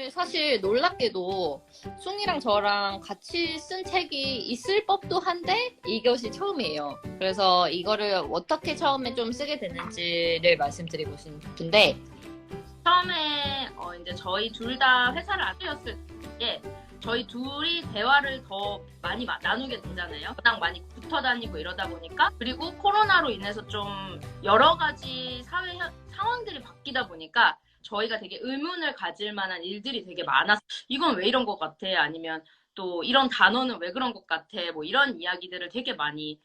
오늘 사실 놀랍게도 숭이랑 저랑 같이 쓴 책이 있을 법도 한데 이것이 처음이에요. 그래서 이거를 어떻게 처음에 좀 쓰게 됐는지를 말씀드리고 싶은데 처음에 이제 저희 둘 다 회사를 안 다녔을 때 저희 둘이 대화를 더 많이 나누게 되잖아요. 워낙 많이 붙어 다니고 이러다 보니까, 그리고 코로나로 인해서 좀 여러 가지 사회 상황들이 바뀌다 보니까 저희가 되게 의문을 가질 만한 일들이 되게 많았어요. 이건 왜 이런 것 같아? 아니면 또 이런 단어는 왜 그런 것 같아? 뭐 이런 이야기들을 되게 많이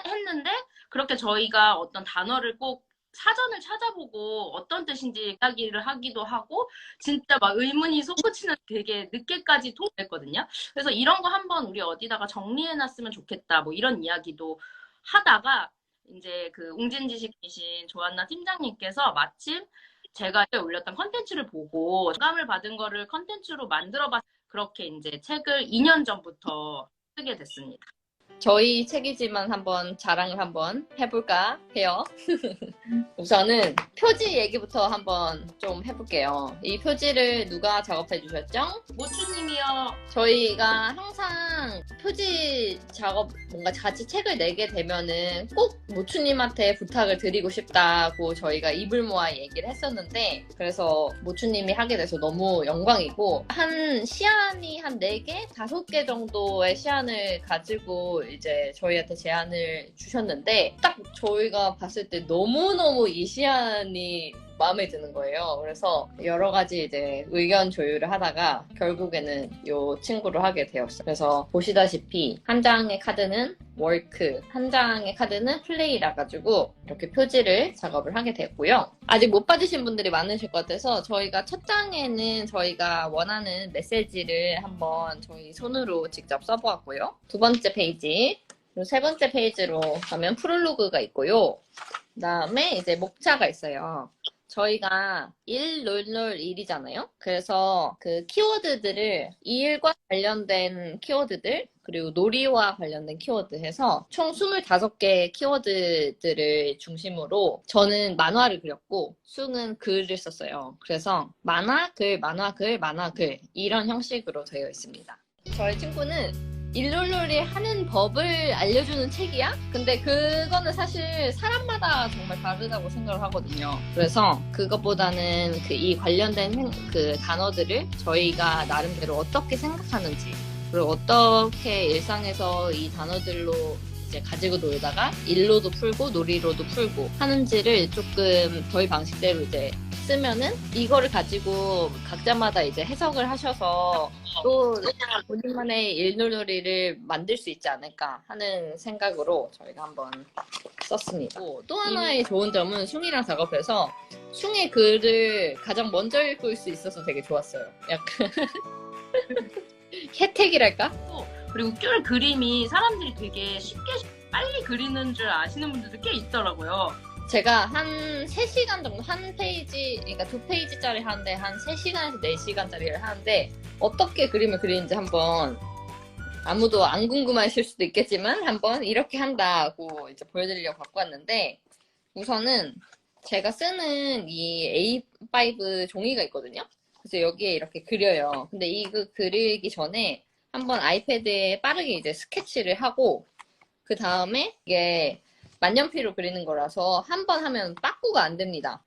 했는데, 그렇게 저희가 어떤 단어를 꼭 사전을 찾아보고 어떤 뜻인지 이야기를 하기도 하고, 진짜 막 의문이 솟구치는 되게 늦게까지 통했거든요. 그래서 이런 거 한번 우리 어디다가 정리해놨으면 좋겠다, 뭐 이런 이야기도 하다가, 이제 그 웅진지식이신 조한나 팀장님께서 마침 제가 올렸던 컨텐츠를 보고 영감을 받은 거를 컨텐츠로 만들어봤, 그렇게 이제 책을 2년 전부터 쓰게 됐습니다. 저희 책이지만 한번 자랑을 한번 해볼까 해요. 우선은 표지 얘기부터 한번 좀 해볼게요. 이 표지를 누가 작업해 주셨죠? 모추님이요. 저희가 항상 표지 작업, 뭔가 같이 책을 내게 되면은 꼭 모추님한테 부탁을 드리고 싶다고 저희가 입을 모아 얘기를 했었는데, 그래서 모추님이 하게 돼서 너무 영광이고, 한 시안이 한 4개, 5개 정도의 시안을 가지고 이제 저희한테 제안을 주셨는데, 딱 저희가 봤을 때 너무너무 이 시안이 마음에 드는 거예요. 그래서 여러 가지 이제 의견 조율을 하다가 결국에는 이 친구를 하게 되었어요. 그래서 보시다시피 한 장의 카드는 워크, 한 장의 카드는 플레이라 가지고 이렇게 표지를 작업을 하게 됐고요. 아직 못 받으신 분들이 많으실 것 같아서 저희가 첫 장에는 저희가 원하는 메시지를 한번 저희 손으로 직접 써보았고요. 두 번째 페이지, 그리고 세 번째 페이지로 가면 프롤로그가 있고요. 그 다음에 이제 목차가 있어요. 저희가 100일이잖아요. 그래서 그 키워드들을 이 일과 관련된 키워드들, 그리고 놀이와 관련된 키워드 해서 총 25개의 키워드들을 중심으로 저는 만화를 그렸고 숭은 글을 썼어요. 그래서 만화, 글, 만화, 글, 만화, 글 이런 형식으로 되어 있습니다. 저희 친구는 일놀놀이 하는 법을 알려주는 책이야? 근데 그거는 사실 사람마다 정말 다르다고 생각을 하거든요. 그래서 그것보다는 이 관련된 그 단어들을 저희가 나름대로 어떻게 생각하는지, 그리고 어떻게 일상에서 이 단어들로 이제 가지고 놀다가 일로도 풀고 놀이로도 풀고 하는지를 조금 저희 방식대로 이제 쓰면은 이거를 가지고 각자마다 이제 해석을 하셔서 또 본인만의 일놀이를 만들 수 있지 않을까 하는 생각으로 저희가 한번 썼습니다. 또 하나의 좋은 점은 숭이랑 작업해서 숭의 글을 가장 먼저 읽을 수 있어서 되게 좋았어요. 약간 혜택이랄까? 그리고 귤 그림이 사람들이 되게 쉽게 빨리 그리는 줄 아시는 분들도 꽤 있더라고요. 제가 한 3시간 정도, 한 페이지, 그러니까 2페이지짜리 하는데 한 3시간에서 4시간짜리를 하는데 어떻게 그림을 그리는지 한번, 아무도 안 궁금하실 수도 있겠지만 한번 이렇게 한다고 이제 보여드리려고 갖고 왔는데, 우선은 제가 쓰는 이 A5 종이가 있거든요. 그래서 여기에 이렇게 그려요. 근데 이거 그리기 전에 한번 아이패드에 빠르게 이제 스케치를 하고, 그 다음에 이게 만년필로 그리는 거라서 한 번 하면 빠꾸가 안 됩니다.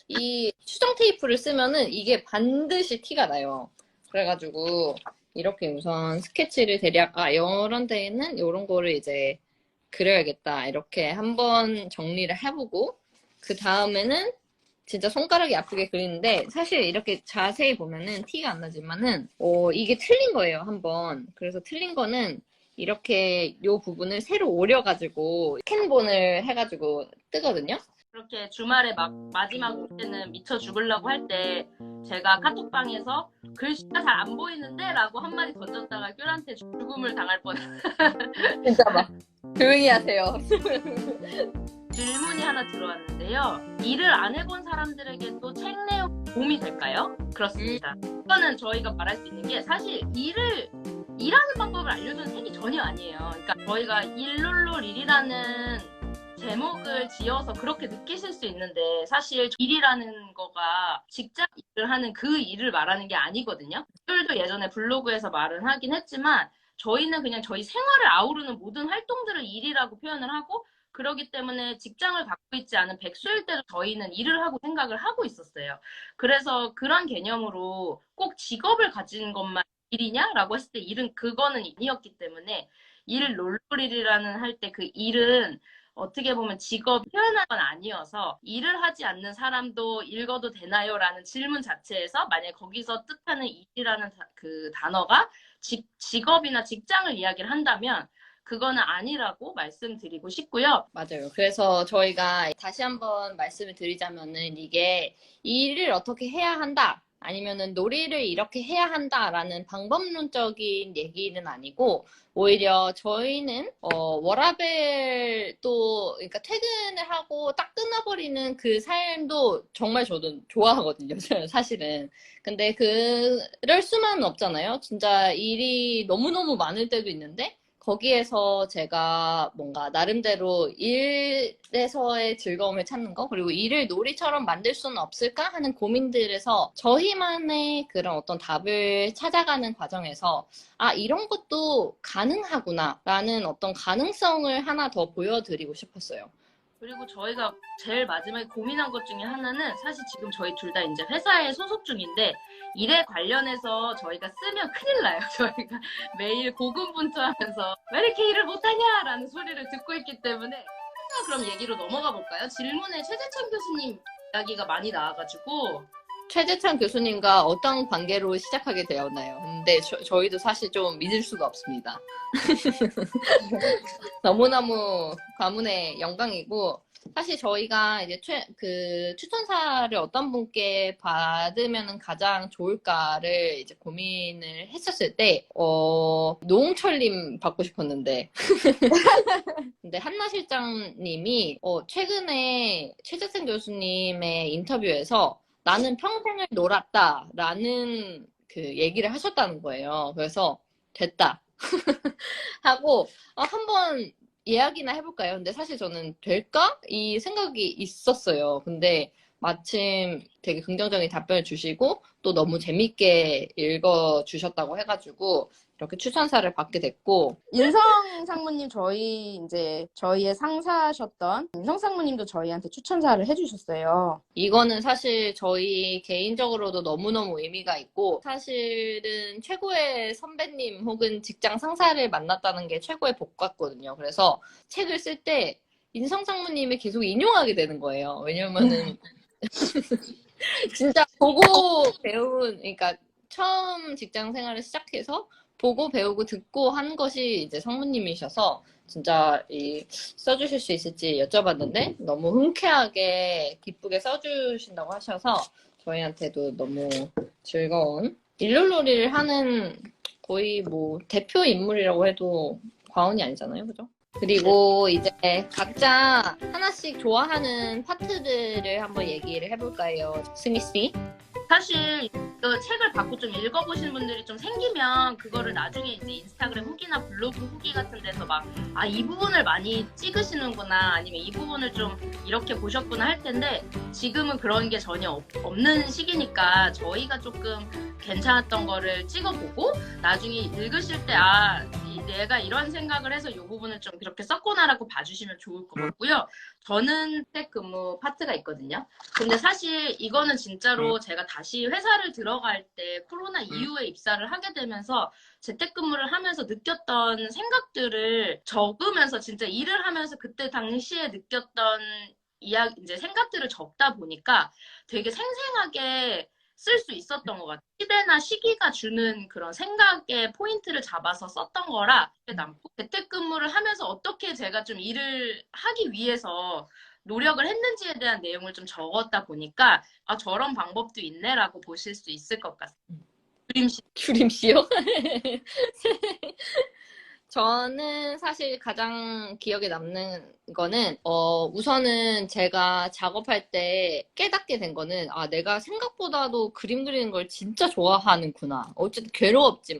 이 수정 테이프를 쓰면은 이게 반드시 티가 나요. 그래가지고 이렇게 우선 스케치를 대략, 이런 데에는 이런 거를 이제 그려야겠다, 이렇게 한번 정리를 해보고, 그 다음에는 진짜 손가락이 아프게 그리는데, 사실 이렇게 자세히 보면은 티가 안 나지만은 이게 틀린 거예요, 한번. 그래서 틀린 거는 이렇게 요 부분을 새로 오려가지고 캔본을 해가지고 뜨거든요. 그렇게 주말에 막 마지막 때는 미쳐 죽으려고 할 때 제가 카톡방에서 글씨가 잘 안 보이는데 라고 한마디 던졌다가 귤한테 죽음을 당할 뻔했어요. 진짜 막 조용히 하세요. 질문이 하나 들어왔는데요. 일을 안 해본 사람들에게 또 책 내용 도움이 될까요? 그렇습니다. 이거는 저희가 말할 수 있는 게, 사실 일하는 방법을 알려주는 책이 전혀 아니에요. 그러니까 저희가 일놀놀일이라는 제목을 지어서 그렇게 느끼실 수 있는데 사실 일이라는 거가 직장 일을 하는 그 일을 말하는 게 아니거든요. 저도 예전에 블로그에서 말은 하긴 했지만 저희는 그냥 저희 생활을 아우르는 모든 활동들을 일이라고 표현을 하고 그러기 때문에 직장을 갖고 있지 않은 백수일 때도 저희는 일을 하고 생각을 하고 있었어요. 그래서 그런 개념으로 꼭 직업을 가진 것만 일이냐라고 했을 때 일은 그거는 아니었기 때문에 일 롤놀이라는 할 때 그 일은 어떻게 보면 직업 표현한 건 아니어서 일을 하지 않는 사람도 읽어도 되나요? 라는 질문 자체에서 만약에 거기서 뜻하는 일이라는 그 단어가 직업이나 직장을 이야기를 한다면 그거는 아니라고 말씀드리고 싶고요. 맞아요. 그래서 저희가 다시 한번 말씀을 드리자면은 이게 일을 어떻게 해야 한다. 아니면은 놀이를 이렇게 해야 한다라는 방법론적인 얘기는 아니고 오히려 저희는 워라밸 또 그러니까 퇴근을 하고 딱 끊어버리는 그 삶도 정말 저도 좋아하거든요. 사실은. 근데 그럴 수만은 없잖아요. 진짜 일이 너무너무 많을 때도 있는데 거기에서 제가 뭔가 나름대로 일에서의 즐거움을 찾는 거, 그리고 일을 놀이처럼 만들 수는 없을까 하는 고민들에서 저희만의 그런 어떤 답을 찾아가는 과정에서 아, 이런 것도 가능하구나 라는 어떤 가능성을 하나 더 보여드리고 싶었어요. 그리고 저희가 제일 마지막에 고민한 것 중에 하나는 사실 지금 저희 둘 다 이제 회사에 소속 중인데 일에 관련해서 저희가 쓰면 큰일 나요. 저희가 매일 고군분투하면서 왜 이렇게 일을 못하냐라는 소리를 듣고 있기 때문에 그럼 얘기로 넘어가 볼까요? 질문에 최재천 교수님 이야기가 많이 나와가지고 최재찬 교수님과 어떤 관계로 시작하게 되었나요? 근데 저희도 사실 좀 믿을 수가 없습니다. 너무너무 가문의 영광이고, 사실 저희가 이제 추천사를 어떤 분께 받으면 가장 좋을까를 이제 고민을 했었을 때, 노홍철님 받고 싶었는데, 근데 한나 실장님이, 최근에 최재찬 교수님의 인터뷰에서 나는 평생을 놀았다라는 그 얘기를 하셨다는 거예요. 그래서 됐다 하고 한번 이야기나 해볼까요? 근데 사실 저는 될까? 이 생각이 있었어요. 근데 마침 되게 긍정적인 답변을 주시고 또 너무 재밌게 읽어주셨다고 해가지고 이렇게 추천사를 받게 됐고 인성 상무님 저희의 상사셨던 인성 상무님도 저희한테 추천사를 해주셨어요. 이거는 사실 저희 개인적으로도 너무너무 의미가 있고 사실은 최고의 선배님 혹은 직장 상사를 만났다는 게 최고의 복 같거든요. 그래서 책을 쓸 때 인성 상무님이 계속 인용하게 되는 거예요. 왜냐면은 진짜 보고 배운 그러니까 처음 직장 생활을 시작해서 보고 배우고 듣고 한 것이 이제 상무님이셔서 진짜 써주실 수 있을지 여쭤봤는데 너무 흔쾌하게 기쁘게 써주신다고 하셔서 저희한테도 너무 즐거운 일놀이를 하는 거의 뭐 대표 인물이라고 해도 과언이 아니잖아요, 그죠? 그리고 이제 각자 하나씩 좋아하는 파트들을 한번 얘기를 해볼까요, 승희 씨? 사실 그 책을 받고 좀 읽어보신 분들이 좀 생기면 그거를 나중에 이제 인스타그램 후기나 블로그 후기 같은 데서 막 이 부분을 많이 찍으시는구나 아니면 이 부분을 좀 이렇게 보셨구나 할 텐데 지금은 그런 게 전혀 없는 시기니까 저희가 조금 괜찮았던 거를 찍어보고 나중에 읽으실 때 내가 이런 생각을 해서 이 부분을 좀 그렇게 썼구나라고 봐주시면 좋을 것 같고요. 저는 재택근무 파트가 있거든요. 근데 사실 이거는 진짜로 제가 다시 회사를 들어갈 때 코로나 이후에 입사를 하게 되면서 재택근무를 하면서 느꼈던 생각들을 적으면서 진짜 일을 하면서 그때 당시에 느꼈던 이제 생각들을 적다 보니까 되게 생생하게 쓸 수 있었던 것 같아요. 시대나 시기가 주는 그런 생각의 포인트를 잡아서 썼던 거라 남고 재택근무를 하면서 어떻게 제가 좀 일을 하기 위해서 노력을 했는지에 대한 내용을 좀 적었다 보니까 저런 방법도 있네라고 보실 수 있을 것 같습니다. 주림씨요? 저는 사실 가장 기억에 남는 거는 우선은 제가 작업할 때 깨닫게 된 거는 내가 생각보다도 그림 그리는 걸 진짜 좋아하는구나. 어쨌든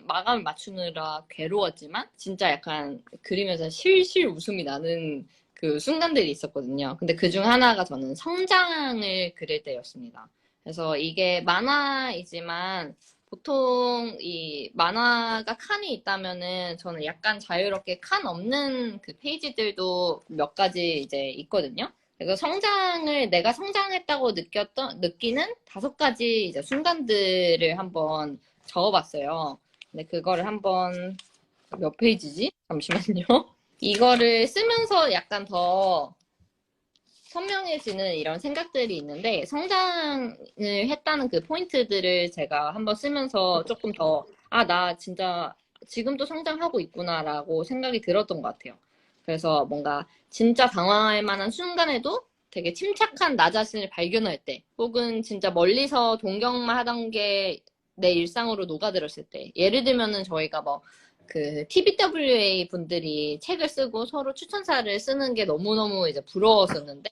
마감을 맞추느라 괴로웠지만 진짜 약간 그리면서 실실 웃음이 나는 그 순간들이 있었거든요. 근데 그 중 하나가 저는 성장을 그릴 때였습니다. 그래서 이게 만화이지만 보통 이 만화가 칸이 있다면은 저는 약간 자유롭게 칸 없는 그 페이지들도 몇 가지 이제 있거든요. 그래서 내가 성장했다고 느끼는 5가지 이제 순간들을 한번 적어봤어요. 근데 그거를 한번, 몇 페이지지? 잠시만요. 이거를 쓰면서 약간 더 선명해지는 이런 생각들이 있는데, 성장을 했다는 그 포인트들을 제가 한번 쓰면서 조금 더, 나 진짜 지금도 성장하고 있구나라고 생각이 들었던 것 같아요. 그래서 뭔가 진짜 당황할 만한 순간에도 되게 침착한 나 자신을 발견할 때, 혹은 진짜 멀리서 동경만 하던 게 내 일상으로 녹아들었을 때, 예를 들면은 저희가 뭐, 그 TBWA 분들이 책을 쓰고 서로 추천사를 쓰는 게 너무너무 이제 부러웠었는데,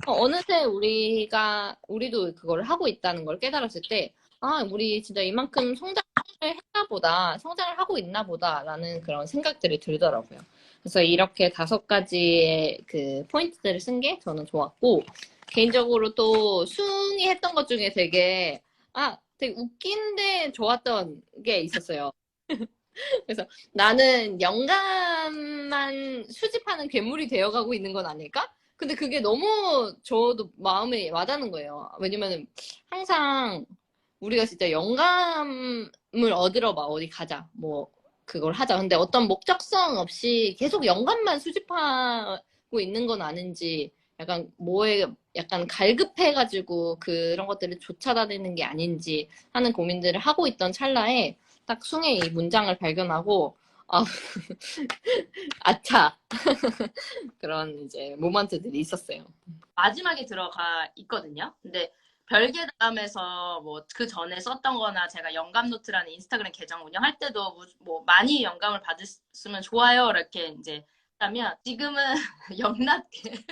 어느새 우리도 그걸 하고 있다는 걸 깨달았을 때, 우리 진짜 이만큼 성장을 했나 보다, 성장을 하고 있나 보다라는 그런 생각들이 들더라고요. 그래서 이렇게 5가지의 그 포인트들을 쓴 게 저는 좋았고, 개인적으로 또 숭이 했던 것 중에 되게 웃긴데 좋았던 게 있었어요. 그래서 나는 영감만 수집하는 괴물이 되어가고 있는 건 아닐까? 근데 그게 너무 저도 마음에 와닿는 거예요. 왜냐면 항상 우리가 진짜 영감을 얻으러 막 어디 가자. 뭐 그걸 하자. 근데 어떤 목적성 없이 계속 영감만 수집하고 있는 건 아닌지 약간 뭐에 약간 갈급해가지고 그런 것들을 쫓아다니는 게 아닌지 하는 고민들을 하고 있던 찰나에 딱 숭의 이 문장을 발견하고 아, 아차 그런 이제 모먼트들이 있었어요. 마지막에 들어가 있거든요. 근데 별개담에서 뭐 그 전에 썼던 거나 제가 영감 노트라는 인스타그램 계정 운영할 때도 뭐 많이 영감을 받으시면 좋아요. 이렇게 이제 하면 지금은 영락게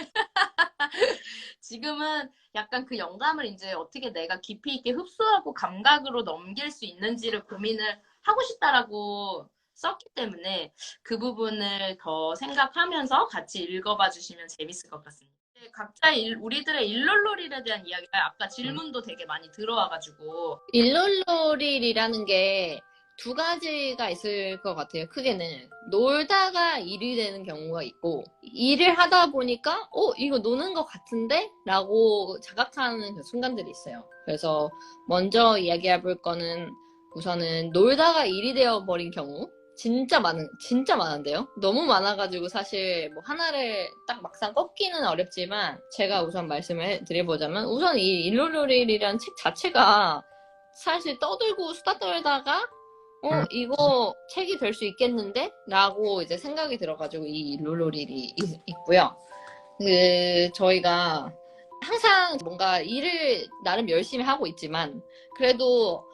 지금은 약간 그 영감을 이제 어떻게 내가 깊이 있게 흡수하고 감각으로 넘길 수 있는지를 고민을 하고 싶다라고 썼기 때문에 그 부분을 더 생각하면서 같이 읽어봐 주시면 재밌을 것 같습니다. 우리들의 일놀놀이에 대한 이야기가 아까 질문도 되게 많이 들어와가지고 일놀놀이라는 게 2가지가 있을 것 같아요. 크게는 놀다가 일이 되는 경우가 있고 일을 하다 보니까 이거 노는 것 같은데? 라고 자각하는 그 순간들이 있어요. 그래서 먼저 이야기해 볼 거는 우선은 놀다가 일이 되어버린 경우 진짜 많은데요. 너무 많아가지고 사실 뭐 하나를 딱 막상 꺾기는 어렵지만 제가 우선 말씀을 드려보자면 우선 이 일놀놀이라는 책 자체가 사실 떠들고 수다 떨다가 이거 책이 될 수 있겠는데? 라고 이제 생각이 들어가지고 이 일놀놀이 있고요. 저희가 항상 뭔가 일을 나름 열심히 하고 있지만 그래도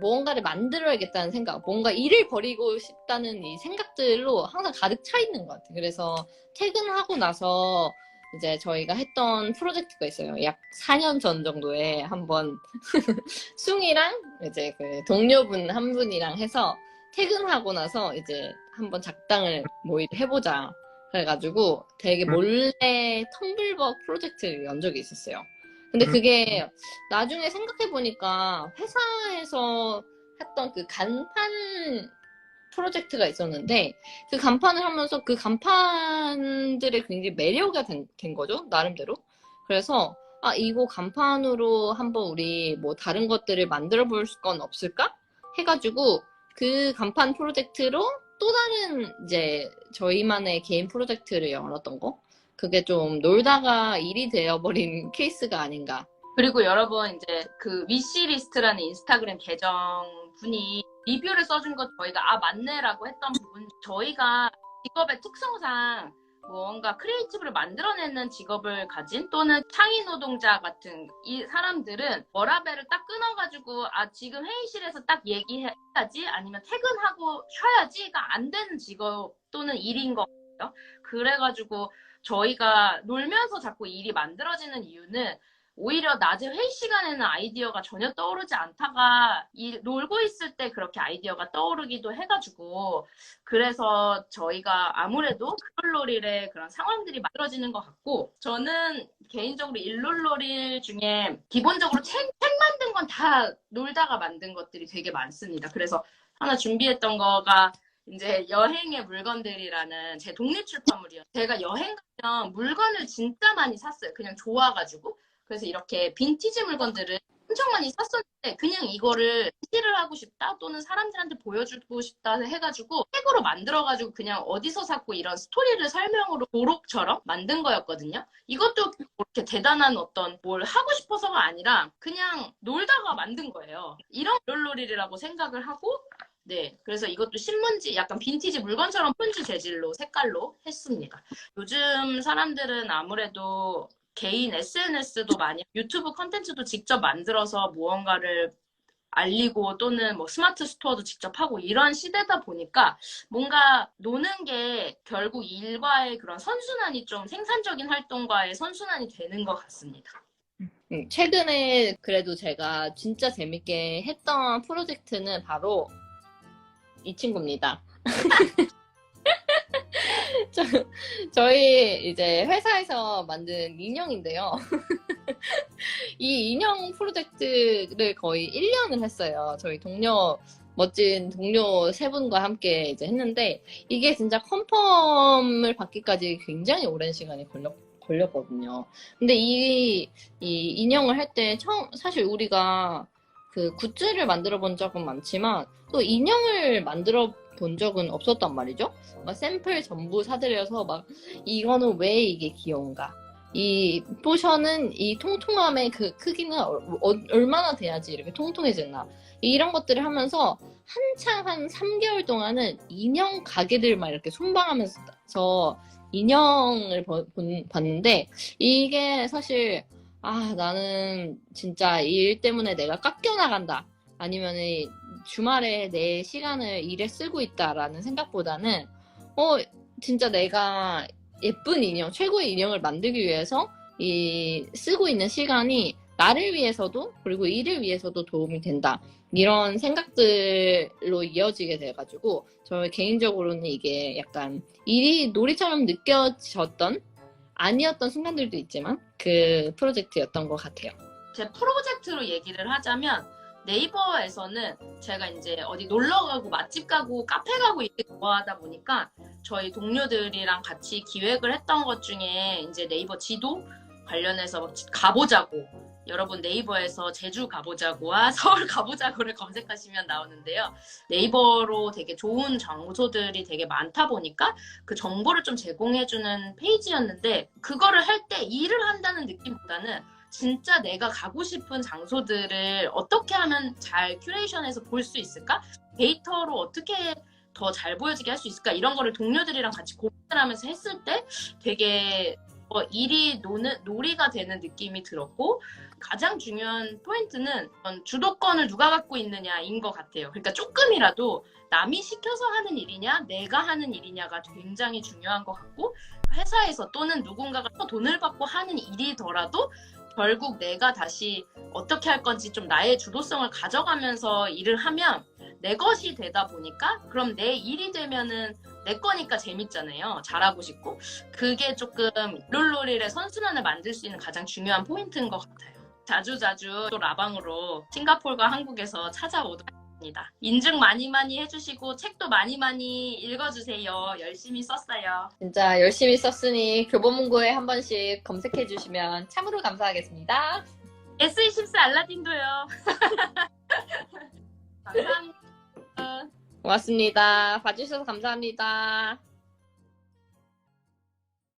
뭔가를 만들어야겠다는 생각, 뭔가 일을 벌이고 싶다는 이 생각들로 항상 가득 차 있는 것 같아요. 그래서 퇴근하고 나서 이제 저희가 했던 프로젝트가 있어요. 약 4년 전 정도에 한번 숭이랑 이제 그 동료분 한 분이랑 해서 퇴근하고 나서 이제 한번 작당을 모의를 해보자. 그래가지고 되게 몰래 텀블벅 프로젝트를 연 적이 있었어요. 근데 그게 나중에 생각해보니까 회사에서 했던 그 간판 프로젝트가 있었는데 그 간판을 하면서 그 간판들의 굉장히 매료가 된 거죠. 나름대로. 그래서 이거 간판으로 한번 우리 뭐 다른 것들을 만들어 볼 건 없을까? 해가지고 그 간판 프로젝트로 또 다른 이제 저희만의 개인 프로젝트를 열었던 거. 그게 좀 놀다가 일이 되어버린 케이스가 아닌가. 그리고 여러분 이제 그 위시리스트라는 인스타그램 계정 분이 리뷰를 써준 것 저희가 맞네라고 했던 부분 저희가 직업의 특성상 뭔가 크리에이티브를 만들어내는 직업을 가진 또는 창의 노동자 같은 이 사람들은 워라밸을 딱 끊어가지고 지금 회의실에서 딱 얘기해야지 아니면 퇴근하고 쉬어야지가 안 되는 직업 또는 일인 것 같아요. 그래가지고 저희가 놀면서 자꾸 일이 만들어지는 이유는 오히려 낮에 회의 시간에는 아이디어가 전혀 떠오르지 않다가 놀고 있을 때 그렇게 아이디어가 떠오르기도 해가지고 그래서 저희가 아무래도 글놀이의 그런 상황들이 만들어지는 것 같고 저는 개인적으로 일놀놀이 중에 기본적으로 책 만든 건 다 놀다가 만든 것들이 되게 많습니다. 그래서 하나 준비했던 거가 이제 여행의 물건들이라는 제 독립 출판물이요. 제가 여행 가면 물건을 진짜 많이 샀어요. 그냥 좋아가지고. 그래서 이렇게 빈티지 물건들을 엄청 많이 샀었는데 그냥 이거를 시를 하고 싶다 또는 사람들한테 보여주고 싶다 해가지고 책으로 만들어가지고 그냥 어디서 샀고 이런 스토리를 설명으로 도록처럼 만든 거였거든요. 이것도 그렇게 대단한 어떤 뭘 하고 싶어서가 아니라 그냥 놀다가 만든 거예요. 이런 롤놀이라고 생각을 하고 네, 그래서 이것도 신문지, 약간 빈티지 물건처럼 신문지 재질로, 색깔로 했습니다. 요즘 사람들은 아무래도 개인 SNS도 많이, 유튜브 컨텐츠도 직접 만들어서 무언가를 알리고 또는 뭐 스마트 스토어도 직접 하고 이런 시대다 보니까 뭔가 노는 게 결국 일과의 그런 선순환이 좀 생산적인 활동과의 선순환이 되는 것 같습니다. 최근에 그래도 제가 진짜 재밌게 했던 프로젝트는 바로 이 친구입니다. 저희 이제 회사에서 만든 인형인데요. 이 인형 프로젝트를 거의 1년을 했어요. 저희 멋진 동료 3분과 함께 이제 했는데, 이게 진짜 컨펌을 받기까지 굉장히 오랜 시간이 걸렸거든요. 근데 이 인형을 할 때 사실 우리가 그 굿즈를 만들어 본 적은 많지만, 또 인형을 만들어 본 적은 없었단 말이죠. 막 샘플 전부 사들여서 막 이거는 왜 이게 귀여운가? 이 포션은 이 통통함의 그 크기는 얼마나 돼야지 이렇게 통통해졌나? 이런 것들을 하면서 한창 한 3개월 동안은 인형 가게들만 이렇게 순방하면서 인형을 봤는데 이게 사실 나는 진짜 일 때문에 내가 깎여나간다. 아니면 주말에 내 시간을 일에 쓰고 있다라는 생각보다는 진짜 내가 예쁜 인형, 최고의 인형을 만들기 위해서 쓰고 있는 시간이 나를 위해서도 그리고 일을 위해서도 도움이 된다. 이런 생각들로 이어지게 돼가지고 저 개인적으로는 이게 약간 일이 놀이처럼 느껴졌던 아니었던 순간들도 있지만 그 프로젝트였던 것 같아요. 제 프로젝트로 얘기를 하자면 네이버에서는 제가 이제 어디 놀러 가고 맛집 가고 카페 가고 이렇게 좋아하다 보니까 저희 동료들이랑 같이 기획을 했던 것 중에 이제 네이버 지도 관련해서 가보자고 여러분 네이버에서 제주 가보자고와 서울 가보자고를 검색하시면 나오는데요. 네이버로 되게 좋은 장소들이 되게 많다 보니까 그 정보를 좀 제공해주는 페이지였는데 그거를 할 때 일을 한다는 느낌보다는 진짜 내가 가고 싶은 장소들을 어떻게 하면 잘 큐레이션해서 볼 수 있을까? 데이터로 어떻게 더 잘 보여지게 할 수 있을까? 이런 거를 동료들이랑 같이 고민을 하면서 했을 때 되게 일이 놀이가 되는 느낌이 들었고 가장 중요한 포인트는 주도권을 누가 갖고 있느냐인 것 같아요. 그러니까 조금이라도 남이 시켜서 하는 일이냐 내가 하는 일이냐가 굉장히 중요한 것 같고 회사에서 또는 누군가가 돈을 받고 하는 일이더라도 결국 내가 다시 어떻게 할 건지 좀 나의 주도성을 가져가면서 일을 하면 내 것이 되다 보니까 그럼 내 일이 되면은 내 거니까 재밌잖아요. 잘하고 싶고. 그게 조금 롤놀이의 선순환을 만들 수 있는 가장 중요한 포인트인 것 같아요. 자주자주 또 라방으로 싱가포르와 한국에서 찾아오도록 하겠습니다. 인증 많이 해주시고 책도 많이 읽어주세요. 열심히 썼어요. 진짜 열심히 썼으니 교보문고에 한 번씩 검색해 주시면 참으로 감사하겠습니다. SE14 알라딘도요. 감사합니다. 고맙습니다. 봐주셔서 감사합니다.